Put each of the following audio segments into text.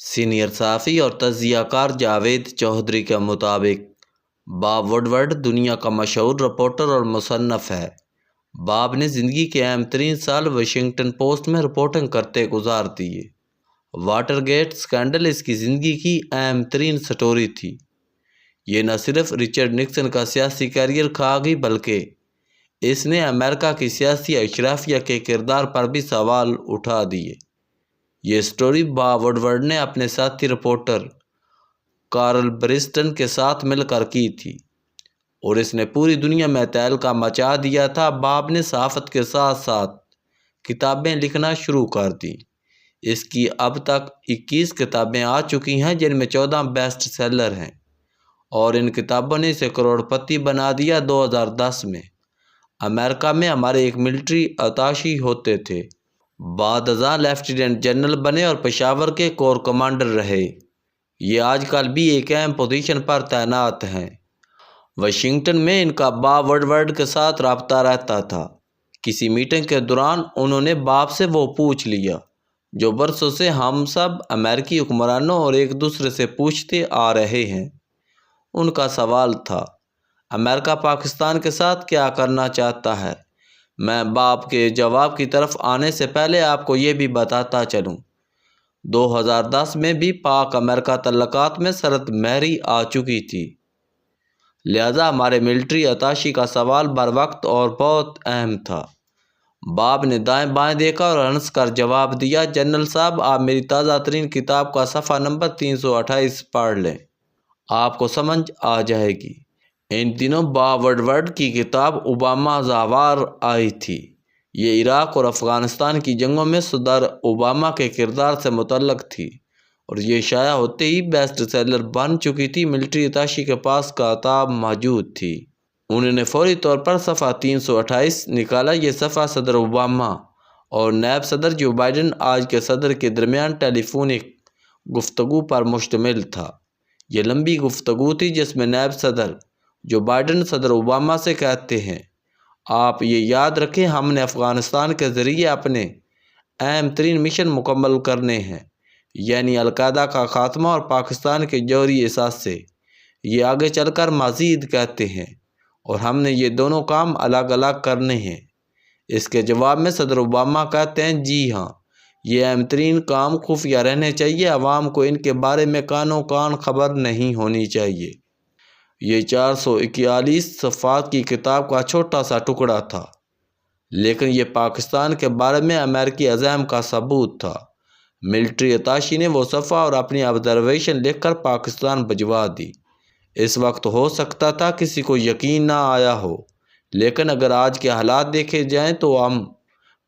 Senior صحافی اور تجزیہ کار جاوید چودھری کے مطابق باب ووڈورڈ دنیا کا مشہور رپورٹر اور مصنف ہے۔ باب نے زندگی کے اہم ترین سال واشنگٹن پوسٹ میں رپورٹنگ کرتے گزار دیے۔ واٹر گیٹ سکینڈل اس کی زندگی کی اہم ترین سٹوری تھی۔ یہ نہ صرف رچرڈ نکسن کا سیاسی کیریئر کھا گئی بلکہ اس نے امریکہ کی سیاسی اشرافیہ کے کردار پر بھی سوال اٹھا دیے۔ یہ سٹوری باب ووڈورڈ نے اپنے ساتھی رپورٹر کارل برسٹن کے ساتھ مل کر کی تھی اور اس نے پوری دنیا میں تہلکہ مچا دیا تھا۔ باب نے صحافت کے ساتھ ساتھ کتابیں لکھنا شروع کر دی۔ اس کی اب تک 21 کتابیں آ چکی ہیں جن میں 14 بیسٹ سیلر ہیں اور ان کتابوں نے اسے کروڑ پتی بنا دیا۔ 2010 میں امریکہ میں ہمارے ایک ملٹری اتاشی ہوتے تھے، بعد ازاں لیفٹیننٹ جنرل بنے اور پشاور کے کور کمانڈر رہے۔ یہ آج کل بھی ایک اہم پوزیشن پر تعینات ہیں۔ واشنگٹن میں ان کا باب ووڈورڈ کے ساتھ رابطہ رہتا تھا۔ کسی میٹنگ کے دوران انہوں نے باب سے وہ پوچھ لیا جو برسوں سے ہم سب امریکی حکمرانوں اور ایک دوسرے سے پوچھتے آ رہے ہیں۔ ان کا سوال تھا، امریکہ پاکستان کے ساتھ کیا کرنا چاہتا ہے؟ میں باب کے جواب کی طرف آنے سے پہلے آپ کو یہ بھی بتاتا چلوں، 2010 میں بھی پاک امریکہ تعلقات میں سرد مہری آ چکی تھی، لہذا ہمارے ملٹری اتاشی کا سوال بر وقت اور بہت اہم تھا۔ باب نے دائیں بائیں دیکھا اور ہنس کر جواب دیا، جنرل صاحب آپ میری تازہ ترین کتاب کا صفحہ نمبر 328 پڑھ لیں، آپ کو سمجھ آ جائے گی۔ ان دنوں باب ووڈورڈ کی کتاب اوباما زاوار آئی تھی۔ یہ عراق اور افغانستان کی جنگوں میں صدر اوباما کے کردار سے متعلق تھی اور یہ شائع ہوتے ہی بیسٹ سیلر بن چکی تھی۔ ملٹری اتاشی کے پاس کتاب موجود تھی۔ انہوں نے فوری طور پر صفحہ 328 نکالا۔ یہ صفحہ صدر اوباما اور نائب صدر جو بائیڈن آج کے صدر کے درمیان ٹیلی فونک گفتگو پر مشتمل تھا۔ یہ لمبی گفتگو تھی جس میں نائب صدر جو بائیڈن صدر اوباما سے کہتے ہیں، آپ یہ یاد رکھیں ہم نے افغانستان کے ذریعے اپنے اہم ترین مشن مکمل کرنے ہیں، یعنی القاعدہ کا خاتمہ اور پاکستان کے جوہری اثاثے۔ یہ آگے چل کر مزید کہتے ہیں اور ہم نے یہ دونوں کام الگ الگ کرنے ہیں۔ اس کے جواب میں صدر اوباما کہتے ہیں، جی ہاں، یہ اہم ترین کام خفیہ رہنے چاہیے، عوام کو ان کے بارے میں کانوں کان خبر نہیں ہونی چاہیے۔ یہ 441 صفحات کی کتاب کا چھوٹا سا ٹکڑا تھا، لیکن یہ پاکستان کے بارے میں امریکی عزم کا ثبوت تھا۔ ملٹری اتاشی نے وہ صفحہ اور اپنی آبزرویشن لکھ کر پاکستان بھجوا دی۔ اس وقت ہو سکتا تھا کسی کو یقین نہ آیا ہو، لیکن اگر آج کے حالات دیکھے جائیں تو ہم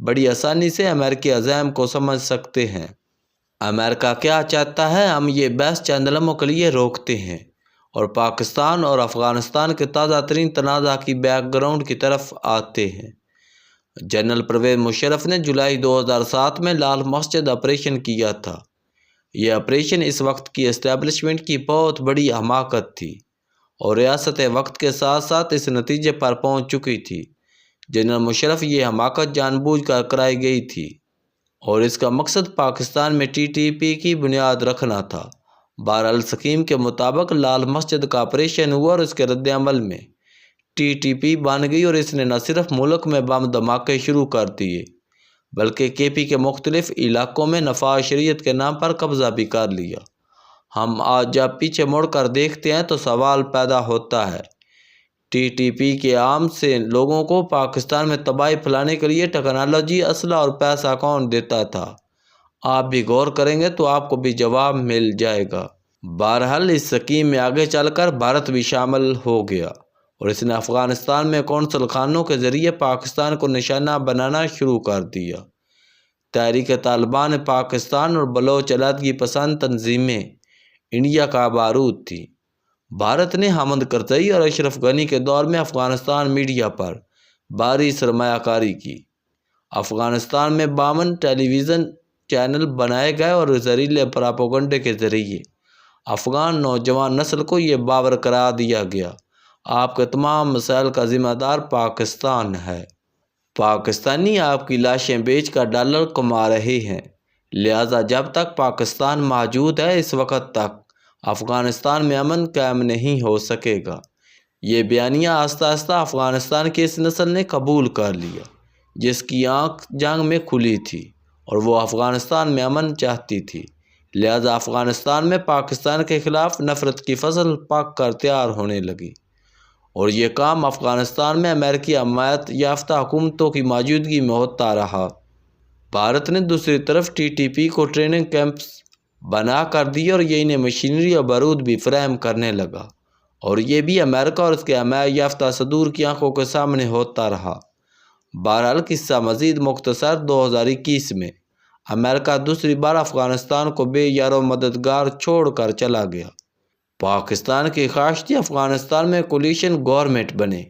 بڑی آسانی سے امریکی عزم کو سمجھ سکتے ہیں۔ امریکہ کیا چاہتا ہے، ہم یہ بحث چند لمحوں کے لیے روکتے ہیں اور پاکستان اور افغانستان کے تازہ ترین تنازع کی بیک گراؤنڈ کی طرف آتے ہیں۔ جنرل پرویز مشرف نے جولائی 2007 میں لال مسجد آپریشن کیا تھا۔ یہ آپریشن اس وقت کی اسٹیبلشمنٹ کی بہت بڑی حماقت تھی اور ریاست وقت کے ساتھ ساتھ اس نتیجے پر پہنچ چکی تھی۔ جنرل مشرف یہ حماقت جان بوجھ کر کرائی گئی تھی اور اس کا مقصد پاکستان میں TTP کی بنیاد رکھنا تھا۔ بہرحال سکیم کے مطابق لال مسجد کا آپریشن ہوا اور اس کے رد عمل میں TTP بن گئی اور اس نے نہ صرف ملک میں بم دھماکے شروع کر دیے بلکہ KP کے مختلف علاقوں میں نفاذ شریعت کے نام پر قبضہ بھی کر لیا۔ ہم آج جب پیچھے مڑ کر دیکھتے ہیں تو سوال پیدا ہوتا ہے، TTP کے عام سے لوگوں کو پاکستان میں تباہی پھیلانے کے لیے ٹیکنالوجی، اسلحہ اور پیسہ کون دیتا تھا؟ آپ بھی غور کریں گے تو آپ کو بھی جواب مل جائے گا۔ بہرحال اس سکیم میں آگے چل کر بھارت بھی شامل ہو گیا اور اس نے افغانستان میں قونصل خانوں کے ذریعے پاکستان کو نشانہ بنانا شروع کر دیا۔ تحریک طالبان پاکستان اور بلوچ علیحدگی پسند تنظیمیں انڈیا کا بارود تھی۔ بھارت نے حامد کرزئی اور اشرف غنی کے دور میں افغانستان میڈیا پر بھاری سرمایہ کاری کی۔ افغانستان میں 52 ٹیلی ویژن چینل بنائے گئے اور زہریلے پراپیگنڈے کے ذریعے افغان نوجوان نسل کو یہ باور کرا دیا گیا، آپ کے تمام مسائل کا ذمہ دار پاکستان ہے۔ پاکستانی آپ کی لاشیں بیچ کر ڈالر کما رہے ہیں، لہٰذا جب تک پاکستان موجود ہے اس وقت تک افغانستان میں امن قائم نہیں ہو سکے گا۔ یہ بیانیہ آہستہ آہستہ افغانستان کی اس نسل نے قبول کر لیا جس کی آنکھ جنگ میں کھلی تھی اور وہ افغانستان میں امن چاہتی تھی۔ لہٰذا افغانستان میں پاکستان کے خلاف نفرت کی فصل پک کر تیار ہونے لگی اور یہ کام افغانستان میں امریکی حمایت یافتہ حکومتوں کی موجودگی میں ہوتا رہا۔ بھارت نے دوسری طرف TTP کو ٹریننگ کیمپس بنا کر دی اور یہ انہیں مشینری اور بارود بھی فراہم کرنے لگا، اور یہ بھی امریکہ اور اس کے حمایت یافتہ صدور کی آنکھوں کے سامنے ہوتا رہا۔ بہرحال قصہ مزید مختصر 2021 میں امریکہ دوسری بار افغانستان کو بے یار و مددگار چھوڑ کر چلا گیا۔ پاکستان کی خواہش تھی افغانستان میں کولیشن گورنمنٹ بنے،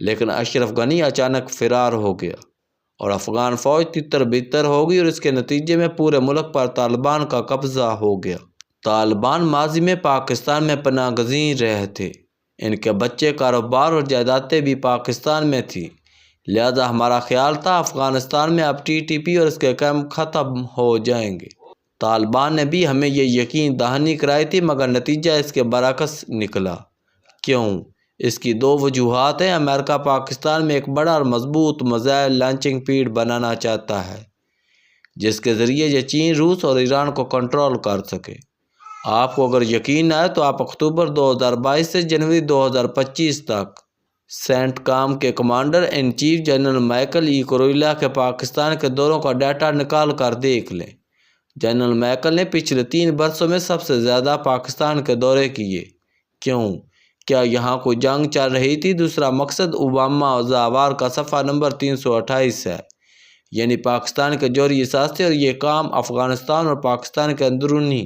لیکن اشرف غنی اچانک فرار ہو گیا اور افغان فوج تتر بتر ہو گئی اور اس کے نتیجے میں پورے ملک پر طالبان کا قبضہ ہو گیا۔ طالبان ماضی میں پاکستان میں پناہ گزین رہے تھے، ان کے بچے، کاروبار اور جائیدادیں بھی پاکستان میں تھیں، لہذا ہمارا خیال تھا افغانستان میں اب TTP اور اس کے کیمپ ختم ہو جائیں گے۔ طالبان نے بھی ہمیں یہ یقین دہانی کرائی تھی، مگر نتیجہ اس کے برعکس نکلا۔ کیوں؟ اس کی دو وجوہات ہیں۔ امریکہ پاکستان میں ایک بڑا اور مضبوط میزائل لانچنگ پیڈ بنانا چاہتا ہے جس کے ذریعے یہ چین، روس اور ایران کو کنٹرول کر سکے۔ آپ کو اگر یقین نہ آئے تو آپ اکتوبر 2022 سے جنوری 2025 تک سینٹ کام کے commander in chief general Michael E Kurilla کے پاکستان کے دوروں کا ڈیٹا نکال کر دیکھ لیں۔ جنرل مائیکل نے پچھلے 3 برسوں میں سب سے زیادہ پاکستان کے دورے کیے۔ کیوں؟ کیا یہاں کوئی جنگ چل رہی تھی؟ دوسرا مقصد اوباما ازاوار کا صفحہ نمبر 328 ہے، یعنی پاکستان کے جوہری اثاثے، اور یہ کام افغانستان اور پاکستان کے اندرونی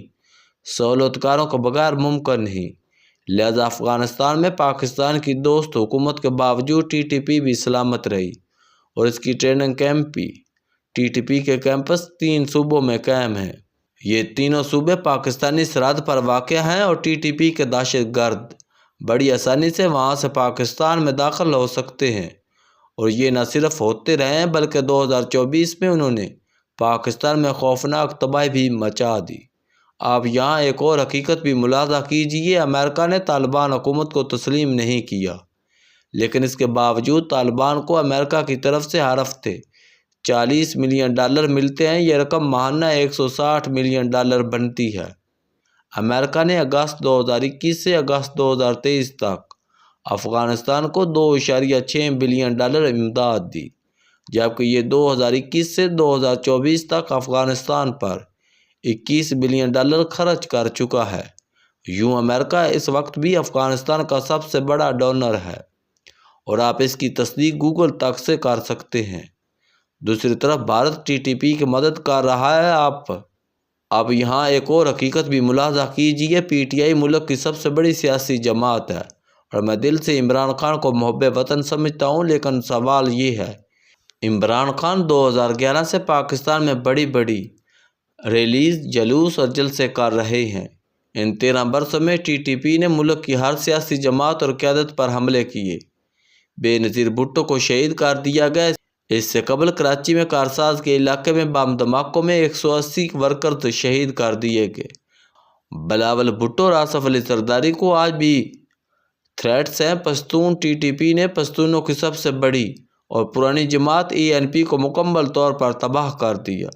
سہولتکاروں کے بغیر ممکن نہیں۔ لہذا افغانستان میں پاکستان کی دوست حکومت کے باوجود TTP بھی سلامت رہی اور اس کی ٹریننگ کیمپ بھی۔ TTP کے کیمپس 3 صوبوں میں قائم ہیں۔ یہ تینوں صوبے پاکستانی سرحد پر واقع ہیں اور TTP کے دہشت گرد بڑی آسانی سے وہاں سے پاکستان میں داخل ہو سکتے ہیں، اور یہ نہ صرف ہوتے رہے ہیں بلکہ 2024 میں انہوں نے پاکستان میں خوفناک تباہی بھی مچا دی۔ آپ یہاں ایک اور حقیقت بھی ملاحظہ کیجئے، امریکہ نے طالبان حکومت کو تسلیم نہیں کیا، لیکن اس کے باوجود طالبان کو امریکہ کی طرف سے ہر ہفتے $40 ملین ملتے ہیں۔ یہ رقم ماہانہ $160 ملین بنتی ہے۔ امریکہ نے اگست 2021 سے اگست 2023 تک افغانستان کو $2.6 بلین امداد دی، جبکہ یہ 2021 سے 2024 تک افغانستان پر $21 بلین خرچ کر چکا ہے۔ یوں امریکہ اس وقت بھی افغانستان کا سب سے بڑا ڈونر ہے، اور آپ اس کی تصدیق گوگل تک سے کر سکتے ہیں۔ دوسری طرف بھارت TTP کی مدد کر رہا ہے۔ اب یہاں ایک اور حقیقت بھی ملاحظہ کیجئے، PTI ملک کی سب سے بڑی سیاسی جماعت ہے، اور میں دل سے عمران خان کو محب وطن سمجھتا ہوں، لیکن سوال یہ ہے، عمران خان 2011 سے پاکستان میں بڑی بڑی ریلیز، جلوس اور جلسے کر رہے ہیں۔ ان 13 برسوں میں TTP نے ملک کی ہر سیاسی جماعت اور قیادت پر حملے کیے۔ بے نظیر بھٹو کو شہید کر دیا گیا۔ اس سے قبل کراچی میں کارساز کے علاقے میں بم دھماکوں میں 180 ورکرز شہید کر دیے گئے۔ بلاول بھٹو اور آصف علی زرداری کو آج بھی تھریٹس ہیں۔ پشتون TTP نے پشتونوں کی سب سے بڑی اور پرانی جماعت ENP کو مکمل طور پر تباہ کر دیا۔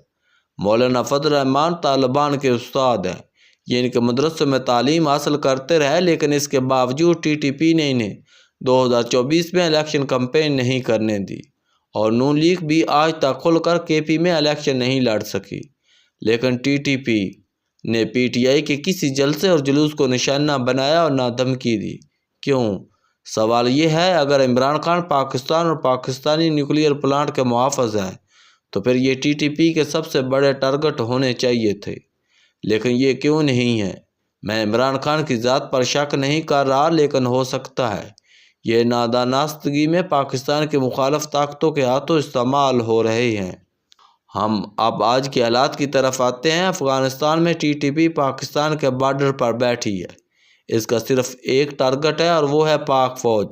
مولانا فضل الرحمان طالبان کے استاد ہیں، یہ ان کے مدرسوں میں تعلیم حاصل کرتے رہے، لیکن اس کے باوجود TTP نے انہیں 2024 میں الیکشن کمپین نہیں کرنے دی، اور نون لیگ بھی آج تک کھل کر KP میں الیکشن نہیں لڑ سکی۔ لیکن TTP نے PTI کے کسی جلسے اور جلوس کو نشانہ بنایا اور نہ دھمکی دی۔ کیوں؟ سوال یہ ہے، اگر عمران خان پاکستان اور پاکستانی نیوکلیئر پلانٹ کے محافظ ہیں تو پھر یہ TTP کے سب سے بڑے ٹارگٹ ہونے چاہیے تھے، لیکن یہ کیوں نہیں ہے؟ میں عمران خان کی ذات پر شک نہیں کر رہا، لیکن ہو سکتا ہے یہ نادانستگی میں پاکستان کی مخالف طاقتوں کے ہاتھوں استعمال ہو رہے ہیں۔ ہم اب آج کے حالات کی طرف آتے ہیں۔ افغانستان میں TTP پاکستان کے بارڈر پر بیٹھی ہے۔ اس کا صرف ایک ٹارگٹ ہے اور وہ ہے پاک فوج۔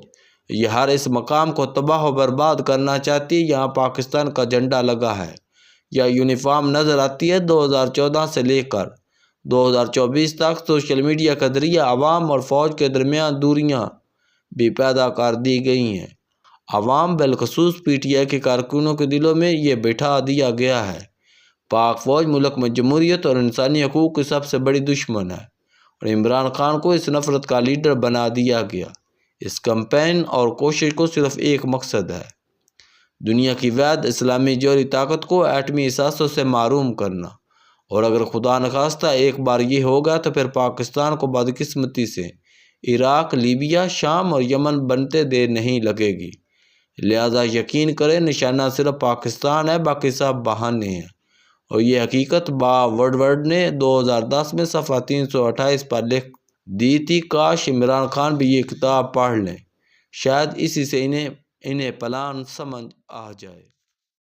یہ ہر اس مقام کو تباہ و برباد کرنا چاہتی ہے۔ یہاں پاکستان کا جھنڈا لگا ہے، یا یونیفارم نظر آتی ہے۔ 2014 سے لے کر 2024 تک سوشل میڈیا کے ذریعے عوام اور فوج کے درمیان دوریاں بھی پیدا کر دی گئی ہیں۔ عوام بالخصوص پی ٹی آئی کے کارکنوں کے دلوں میں یہ بٹھا دیا گیا ہے۔ پاک فوج ملک میں جمہوریت اور انسانی حقوق کی سب سے بڑی دشمن ہے اور عمران خان کو اس نفرت کا لیڈر بنا دیا گیا۔ اس کیمپین اور کوشش کو صرف ایک مقصد ہے: دنیا کی واحد اسلامی جوہری طاقت کو ایٹمی اثاثوں سے محروم کرنا، اور اگر خدا نخواستہ ایک بار یہ ہوگا تو پھر پاکستان کو بدقسمتی سے عراق، لیبیا، شام اور یمن بنتے دیر نہیں لگے گی۔ لہذا یقین کریں، نشانہ صرف پاکستان ہے، باقی سب بہانے ہیں۔ اور یہ حقیقت باب وڈورڈ نے 2010 میں صفحہ 328 پر لکھ دی تھی۔ کاش عمران خان بھی یہ کتاب پڑھ لیں، شاید اسی سے انہیں پلان سمجھ آ جائے۔